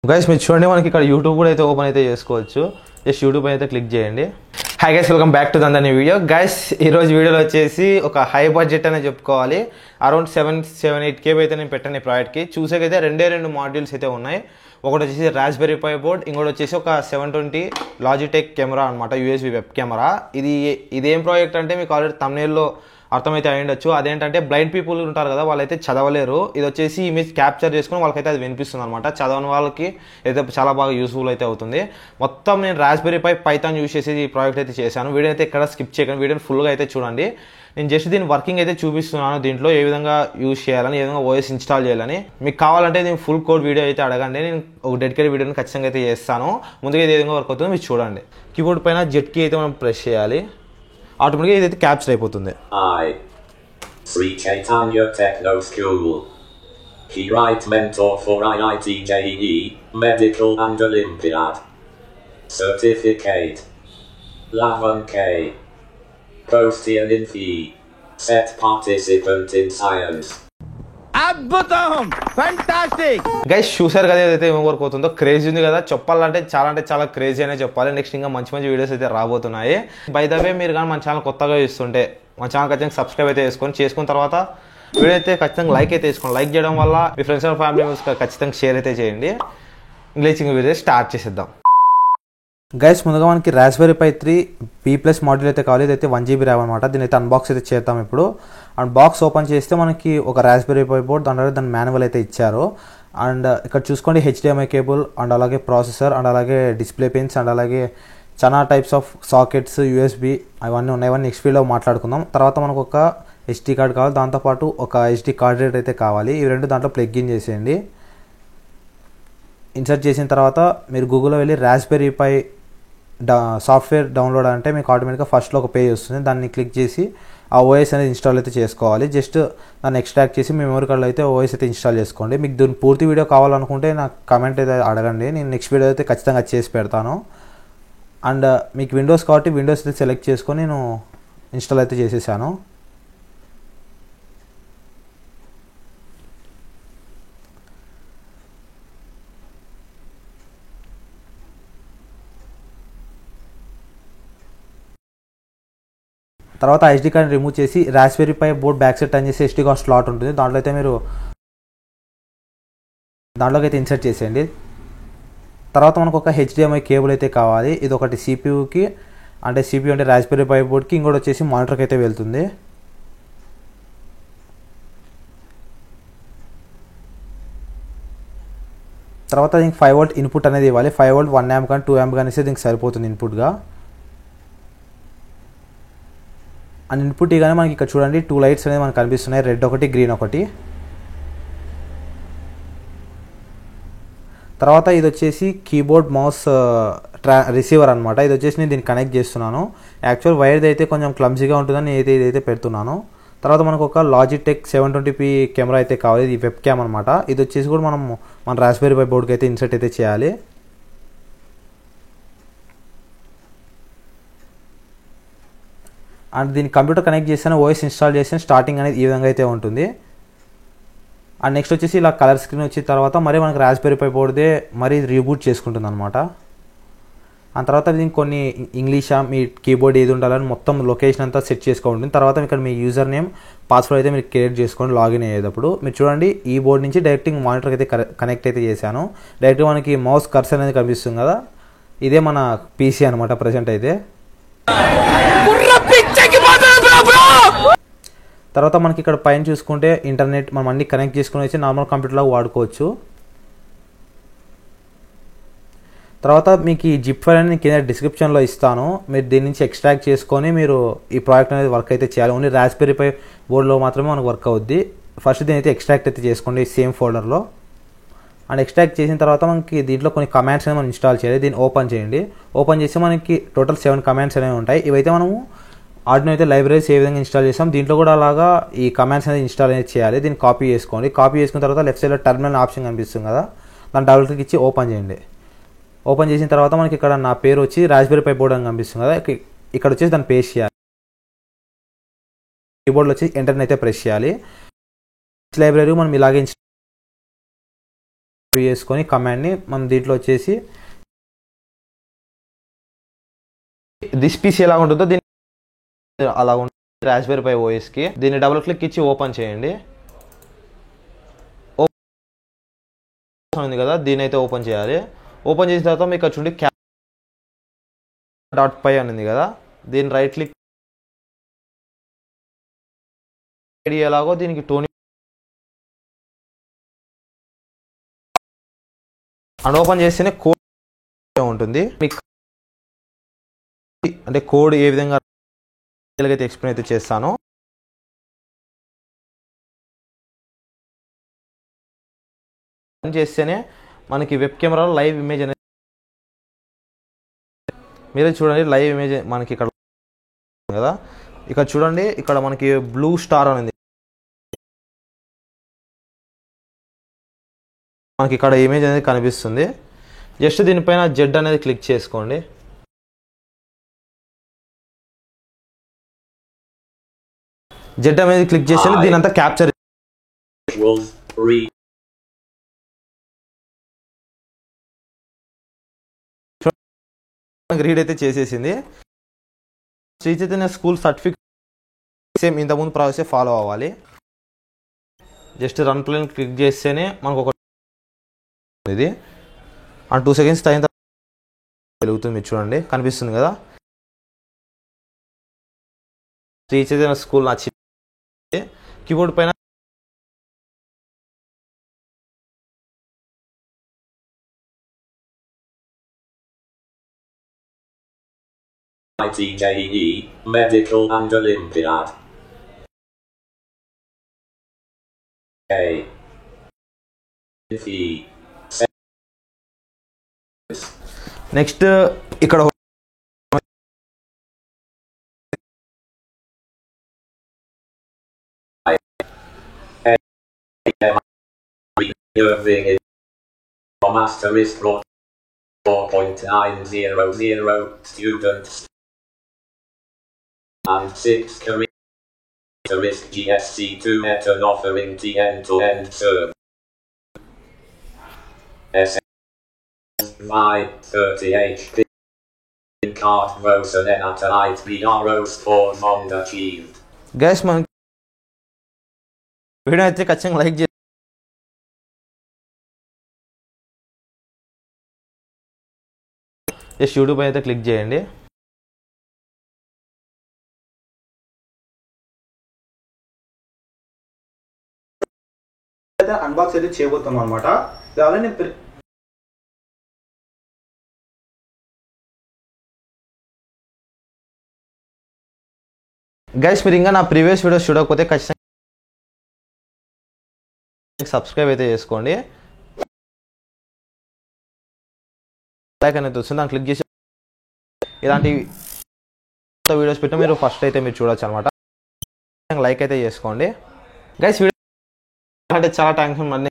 Guys మీరు చూడండి, మనకి ఇక్కడ యూట్యూబ్ కూడా అయితే ఓపెన్ అయితే చేసుకోవచ్చు. జస్ట్ యూట్యూబ్ అయితే క్లిక్ చేయండి. Hi guys, welcome back to దందని వీడియో. గైస్ ఈరోజు వీడియోలో వచ్చేసి ఒక హై బడ్జెట్ అనే చెప్పుకోవాలి. అరౌండ్ 7-8K అయితే నేను పెట్టాను ఈ ప్రాజెక్ట్కి. చూసేకైతే రెండు మాడ్యూల్స్ అయితే ఉన్నాయి. ఒకటి వచ్చేసి రాస్బెర్రీ పై బోర్డ్, ఇంకోటి వచ్చేసి ఒక 720 లాజిటెక్ కెమెరా అనమాట, యూఎస్బీ వెబ్ కెమెరా. ఇదేం ప్రాజెక్ట్ అంటే మీకు ఆల్రెడీ థంబ్నెయిల్లో అర్థమైతే అయ్యుండొచ్చు. అదేంటంటే బ్లైండ్ పీపుల్ ఉంటారు కదా, వాళ్ళైతే చదవలేరు. ఇది వచ్చేసి ఇమేజ్ క్యాప్చర్ చేసుకుని వాళ్ళకైతే అది వినిపిస్తుంది అనమాట. చదవని వాళ్ళకి అయితే చాలా బాగా యూస్ఫుల్ అయితే అవుతుంది. మొత్తం నేను రాస్బెర్రీ పై పైథాన్ యూస్ చేసి ఈ ప్రాజెక్ట్ అయితే చేశాను. వీడియో అయితే ఇక్కడ స్కిప్ చేయకండి, వీడియోని ఫుల్గా అయితే చూడండి. నేను జస్ట్ దీని వర్కింగ్ అయితే చూపిస్తున్నాను, దీంట్లో ఏ విధంగా యూజ్ చేయాలని, ఏ విధంగా ఓఎస్ ఇన్స్టాల్ చేయాలని. మీకు కావాలంటే దీని ఫుల్ కోడ్ వీడియో అయితే అడగండి, నేను ఒక డెడికేటెడ్ వీడియోని ఖచ్చితంగా అయితే చేస్తాను. ముందుగా ఇది ఏ విధంగా వర్క్ అవుతుందో మీరు చూడండి. కీబోర్డ్ పైన జెట్ కీ అయితే మనం ప్రెస్ చేయాలి, ఆటోమేటిక్గా ఇదైతే క్యాప్చర్ అయిపోతుంది. Sri Chaitanya Techno School. Keyright Mentor for IIT JEE, Medical and Olympiad. Certificate. 11K. Postian in fee. Set participant in science. అద్భుతం, ఫ్యాంటాస్టిక్. గైస్ చూసారు కదా ఏదైతే ఏం వర్క్ అవుతుందో, క్రేజీ ఉంది కదా. చెప్పాలంటే చాలా క్రేజీ అనే చెప్పాలి. నెక్స్ట్ ఇంకా మంచి వీడియోస్ అయితే రాబోతున్నాయి. బై ద వే మీరు కానీ మన ఛానల్ కొత్తగా చూస్తుంటే మన ఛానల్ ఖచ్చితంగా సబ్స్క్రైబ్ అయితే చేసుకున్న తర్వాత వీడియో అయితే ఖచ్చితంగా లైక్ అయితే వేసుకోండి. లైక్ చేయడం వల్ల మీ ఫ్రెండ్స్ అండ్ ఫ్యామిలీ మెంబర్స్ ఖచ్చితంగా షేర్ అయితే చేయండి. ఇంగ్లీష్ వీడియో స్టార్ట్ చేసేద్దాం. గైస్ ముందుగా మనకి రాస్బెర్రీ పై 3 B+ మోడల్ అయితే కావాలి. ఇదైతే 1GB ర్యామ్ అనమాట. దీని అయితే అన్బాక్స్ అయితే చేద్దాం ఇప్పుడు. అండ్ బాక్స్ ఓపెన్ చేస్తే మనకి ఒక రాస్బెర్రీ పై బోర్డ్, దాని మాన్యువల్ అయితే ఇచ్చారు. అండ్ ఇక్కడ చూసుకోండి HDMI కేబుల్, అండ్ అలాగే ప్రాసెసర్, అండ్ అలాగే డిస్ప్లే పిన్స్, అండ్ అలాగే చాలా టైప్స్ ఆఫ్ సాకెట్స్, USB అవన్నీ ఉన్నాయి. ఇవన్నీ నెక్స్ట్ వీడియోలో మాట్లాడుకుందాం. తర్వాత మనకు ఒక SD కార్డ్ కావాలి, దాంతోపాటు ఒక SD కార్డ్ రీడర్ అయితే కావాలి. ఇవి రెండు దాంట్లో ప్లగ్ ఇన్ చేసేయండి. ఇన్సర్ట్ చేసిన తర్వాత మీరు గూగుల్లో వెళ్ళి రాస్బెర్రీ పై సాఫ్ట్వేర్ డౌన్లోడ్ అంటే మీకు ఆటోమేటిక్గా ఫస్ట్లో ఒక పేజ్ వస్తుంది. దాన్ని క్లిక్ చేసి ఆ ఓఎస్ అనేది ఇన్స్టాల్ అయితే చేసుకోవాలి. జస్ట్ దాన్ని ఎక్స్ట్రాక్ట్ చేసి మీ మెమరీ కార్డులో అయితే ఓఎస్ అయితే ఇన్స్టాల్ చేసుకోండి. మీకు దీని పూర్తి వీడియో కావాలనుకుంటే నాకు కామెంట్ అయితే అడగండి, నేను నెక్స్ట్ వీడియో అయితే ఖచ్చితంగా చేసి పెడతాను. అండ్ మీకు విండోస్ కాబట్టి విండోస్ అయితే సెలెక్ట్ చేసుకొని నేను ఇన్స్టాల్ అయితే చేసేసాను. తర్వాత SD కార్డ్ రిమూవ్ చేసి raspberry pi board back side turn చేసి SD కార్డ్ స్లాట్ ఉంటుంది, దాంట్లో అయితే మీరు దాంట్లోకి అయితే ఇన్సర్ట్ చేసేయండి. తర్వాత మనకు ఒక HDMI కేబుల్ అయితే కావాలి. ఇది ఒకటి CPUకి, అంటే CPU అంటే రాస్బెర్రీ పై బోర్డ్కి, ఇంకోటి వచ్చేసి మానిటర్కి అయితే వెళ్తుంది. తర్వాత దీనికి 5V ఇన్పుట్ అనేది ఇవ్వాలి. 5V 1A కానీ 2A కానీ ఇస్తే దీనికి సరిపోతుంది ఇన్పుట్గా. అండ్ ఇన్పుట్ ఇవ్వగానే మనకి ఇక్కడ చూడండి 2 లైట్స్ అనేది మనకు కనిపిస్తున్నాయి, రెడ్ ఒకటి, గ్రీన్ ఒకటి. తర్వాత ఇది వచ్చేసి కీబోర్డ్ మౌస్ రిసీవర్ అనమాట. ఇది వచ్చేసి నేను దీన్ని కనెక్ట్ చేస్తున్నాను. యాక్చువల్ వైర్ది అయితే కొంచెం క్లమ్జీగా ఉంటుందని నేను ఇదైతే పెడుతున్నాను. తర్వాత మనకు ఒక లాజిటెక్ 720p కెమెరా అయితే కావాలి. ఇది వెబ్ క్యామ్ అనమాట. ఇది వచ్చేసి కూడా మన రాస్బెర్రీ పై బోర్డ్కి అయితే ఇన్సర్ట్ అయితే చేయాలి. అండ్ దీన్ని కంప్యూటర్ కనెక్ట్ చేసిన ఓఎస్ ఇన్స్టాల్ చేసిన స్టార్టింగ్ అనేది ఈ విధంగా అయితే ఉంటుంది. అండ్ నెక్స్ట్ వచ్చేసి ఇలా కలర్ స్క్రీన్ వచ్చిన తర్వాత మరి మనకి రాస్బెర్రీ పై బోర్డ్దే మరి రీబూట్ చేసుకుంటుంది అనమాట. ఆ తర్వాత దీనికి కొన్ని ఇంగ్లీషా, మీ కీబోర్డ్ ఏది ఉండాలని మొత్తం లొకేషన్ అంతా సెట్ చేసుకోండి. తర్వాత ఇక్కడ మీ యూజర్ నేమ్, పాస్వర్డ్ అయితే మీరు క్రియేట్ చేసుకోండి లాగిన్ అయ్యేటప్పుడు. మీరు చూడండి ఈ బోర్డ్ నుంచి డైరెక్ట్ మానిటర్కి అయితే కనెక్ట్ అయితే చేశాను. డైరెక్ట్గా మనకి మౌస్ కర్సర్ అనేది కనిపిస్తుంది కదా, ఇదే మన PC అనమాట ప్రజెంట్ అయితే. తర్వాత మనకి ఇక్కడ పైన చూసుకుంటే ఇంటర్నెట్ మనం అన్ని కనెక్ట్ చేసుకుని వచ్చి నార్మల్ కంప్యూటర్లో వాడుకోవచ్చు. తర్వాత మీకు ఈ జిప్ ఫైల్ అనేది కింద డిస్క్రిప్షన్లో ఇస్తాను, మీరు దీని నుంచి ఎక్స్ట్రాక్ట్ చేసుకొని మీరు ఈ ప్రాజెక్ట్ అనేది వర్క్ అయితే చేయాలి. ఓన్లీ రాస్బెర్రీ పై బోర్డ్లో మాత్రమే మనకు వర్క్ అవుద్ది. ఫస్ట్ దీని అయితే ఎక్స్ట్రాక్ట్ అయితే చేసుకోండి సేమ్ ఫోల్డర్లో. అండ్ ఎక్స్ట్రాక్ట్ చేసిన తర్వాత మనకి దీంట్లో కొన్ని కమాండ్స్ అనేవి మనం ఇన్స్టాల్ చేయాలి. దీన్ని ఓపెన్ చేయండి. ఓపెన్ చేసి మనకి టోటల్ 7 కమాండ్స్ అనేవి ఉంటాయి. ఇవైతే మనము ఆర్డినో అయితే లైబ్రరీస్ ఏ విధంగా ఇన్స్టాల్ చేస్తాం, దీంట్లో కూడా అలాగా ఈ కమాండ్స్ అనేది ఇన్స్టాల్ అనేది చేయాలి. దీన్ని కాపీ చేసుకోండి. కాపీ చేసుకున్న తర్వాత లెఫ్ట్ సైడ్లో టర్మినల్ ఆప్షన్ కనిపిస్తుంది కదా, దాన్ని డబుల్ క్లిక్ ఇచ్చి ఓపెన్ చేయండి. ఓపెన్ చేసిన తర్వాత మనకి ఇక్కడ నా పేరు వచ్చి రాస్బెర్రీ పై బోర్డ్ అని కనిపిస్తుంది కదా, ఇక్కడ వచ్చేసి దాన్ని పేస్ట్ చేయాలి. కీబోర్డ్లో వచ్చి ఎంటర్ని అయితే ప్రెస్ చేయాలి. లైబ్రరీ మనం ఇలాగే చేసుకొని కమాండ్ని మనం దీంట్లో వచ్చేసి దిస్ పీసీ ఎలా ఉంటుందో దీన్ని అలా ఉంటుంది రాస్బెర్రీ పై ఓఎస్కి. దీన్ని డబుల్ క్లిక్ ఇచ్చి ఓపెన్ చేయండి. ఉంది కదా, దీని అయితే ఓపెన్ చేయాలి. ఓపెన్ చేసిన తర్వాత మీకు ఇక్కడ చూడండి .py అని ఉంది కదా, దీన్ని రైట్ క్లిక్ ఎలాగో దీనికి టోనీ అని ఓపెన్ చేస్తేనే కోడ్ ఉంటుంది. మీకు అంటే కోడ్ ఏ విధంగా అయితే ఎక్స్ప్లెయిన్ అయితే చేస్తాను. చేస్తేనే మనకి వెబ్ కెమెరాలో లైవ్ ఇమేజ్ అనేది మీరే చూడండి. లైవ్ ఇమేజ్ మనకి ఇక్కడ కదా, ఇక్కడ చూడండి, ఇక్కడ మనకి బ్లూ స్టార్ అనేది మనకి ఇక్కడ ఇమేజ్ అనేది కనిపిస్తుంది. జస్ట్ దీనిపైన జెడ్ అనేది క్లిక్ చేసుకోండి. జెడ్ అనేది క్లిక్ చేస్తే దీని అంతా క్యాప్చర్ రీడ్ అయితే చేసేసింది. Shri Chaitanya school certificate same ఇంతకుముందు ప్రాసెస్ ఫాలో అవ్వాలి. జస్ట్ రన్ ప్లేన్ క్లిక్ చేస్తేనే మనకు ఒక ఇది అండ్ 2 seconds అయిన తర్వాత వెలుగుతుంది. మీరు చూడండి, కనిపిస్తుంది కదా. శ్రీ చైతన్య స్కూల్ నచ్చి కీబోర్డ్ పైన ITJE, Medical and Olympiad. A. E. Next ఇక్కడ Asterisk 4.900 students and 6 asterisk GSC2 method offering the end-to-end service. SY30 HP card rows and at light BROs for bond achieved. Guys మనకి video అయితే ఖచ్చితంగా like చేయండి. Just YouTube అయితే click చేయండి. Unbox అయితే చేయబోతున్నాం అనమాట. ఆల్రెడీ గైస్ మీరు ఇంకా నా ప్రీవియస్ వీడియోస్ చూడకపోతే ఖచ్చితంగా సబ్స్క్రైబ్ అయితే చేసుకోండి. లైక్ అనేది వస్తుంది, దాన్ని క్లిక్ చేసి ఇలాంటి వీడియోస్ పెట్టి మీరు ఫస్ట్ అయితే మీరు చూడొచ్చు అనమాట. లైక్ అయితే చేసుకోండి. గైస్ వీడియో అంటే చాలా థ్యాంక్స్. మళ్ళీ